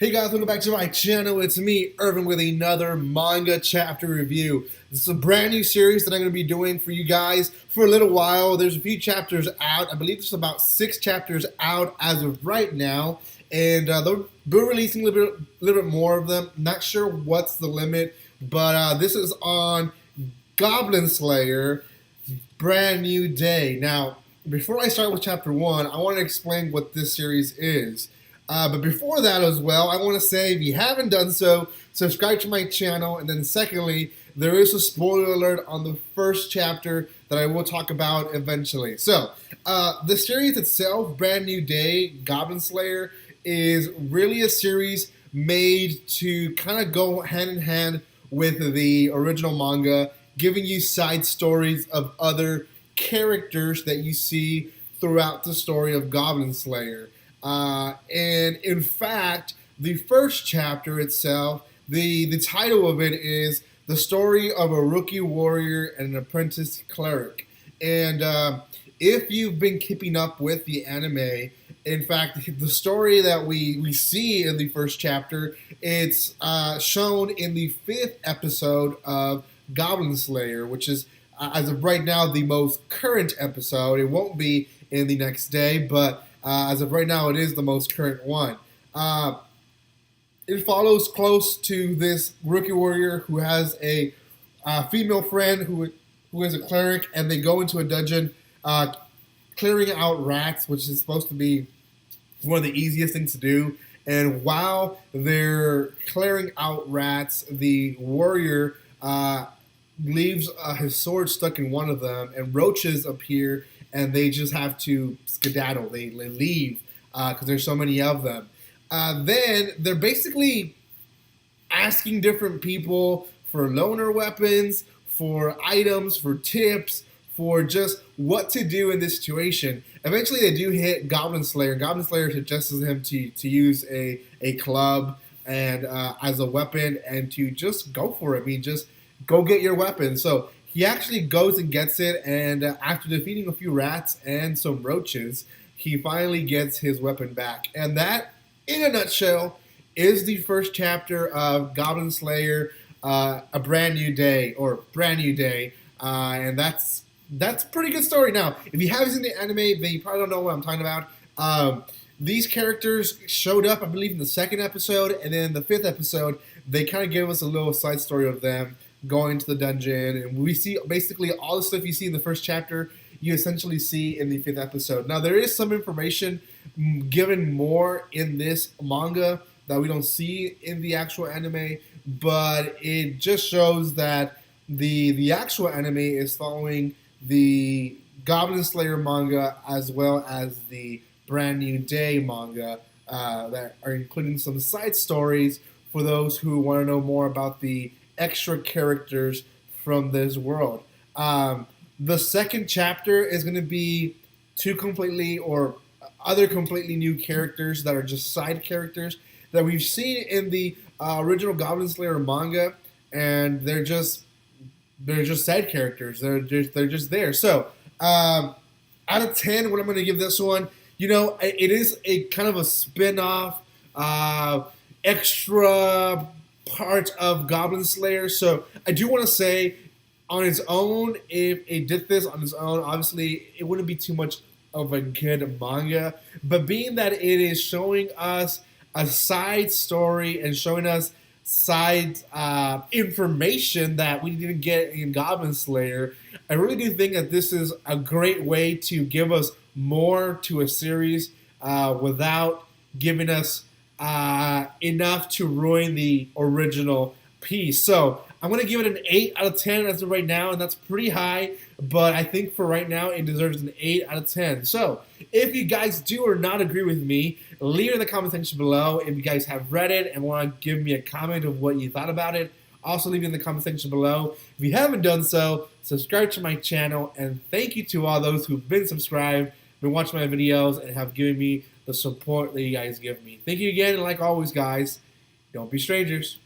Hey guys, welcome back to my channel. It's me, Irvin, with another manga chapter review. This is a brand new series that I'm going to be doing for you guys for a little while. There's a few chapters out. I believe there's about 6 chapters out as of right now. And they'll be releasing a little bit more of them. Not sure what's the limit, but this is on Goblin Slayer, Brand New Day. Now, before I start with chapter 1, I want to explain what this series is. But before that as well, I want to say, if you haven't done so, subscribe to my channel. And then secondly, there is a spoiler alert on the first chapter that I will talk about eventually. So, the series itself, Brand New Day, Goblin Slayer, is really a series made to kind of go hand in hand with the original manga, giving you side stories of other characters that you see throughout the story of Goblin Slayer. And in fact, the first chapter itself, the title of it is The Story of a Rookie Warrior and an Apprentice Cleric. And if you've been keeping up with the anime, in fact, the story that we see in the first chapter, it's shown in the 5th episode of Goblin Slayer, which is, as of right now, the most current episode. It won't be in the next day, but as of right now, it is the most current one. It follows close to this rookie warrior who has a female friend who is a cleric, and they go into a dungeon clearing out rats, which is supposed to be one of the easiest things to do. And while they're clearing out rats, the warrior leaves his sword stuck in one of them, and roaches appear, and they just have to skedaddle. They leave because there's so many of them. Then they're basically asking different people for loaner weapons, for items, for tips, for just what to do in this situation. Eventually they do hit Goblin Slayer. Goblin Slayer suggests him to use a club and as a weapon, and to just go for it. I mean, just go get your weapon. So he actually goes and gets it, and after defeating a few rats and some roaches, he finally gets his weapon back. And that, in a nutshell, is the first chapter of Goblin Slayer, A Brand New Day, or Brand New Day, and that's a pretty good story. Now, if you haven't seen the anime, then you probably don't know what I'm talking about. These characters showed up, I believe, in the 2nd episode, and then in the 5th episode, they kind of gave us a little side story of them going to the dungeon, and we see basically all the stuff you see in the first chapter, you essentially see in the 5th episode. Now, there is some information given more in this manga that we don't see in the actual anime, but it just shows that the actual anime is following the Goblin Slayer manga as well as the Brand New Day manga that are including some side stories for those who want to know more about the extra characters from this world. The 2nd chapter is going to be other completely new characters that are just side characters that we've seen in the original Goblin Slayer manga, and they're just side characters. They're just there. So out of 10, what I'm going to give this one, you know, it is a kind of a spin-off, extra part of Goblin Slayer. So I do want to say, on its own, if it did this on its own, obviously it wouldn't be too much of a good manga. But being that it is showing us a side story and showing us side information that we didn't get in Goblin Slayer, I really do think that this is a great way to give us more to a series without giving us enough to ruin the original piece. So I'm going to give it an 8 out of 10 as of right now, and that's pretty high, but I think for right now it deserves an 8 out of 10. So if you guys do or not agree with me, leave it in the comment section below. If you guys have read it and want to give me a comment of what you thought about it, also leave it in the comment section below. If you haven't done so, subscribe to my channel, and thank you to all those who've been subscribed, been watching my videos, and have given me the support that you guys give me. Thank you again, and like always, guys, don't be strangers.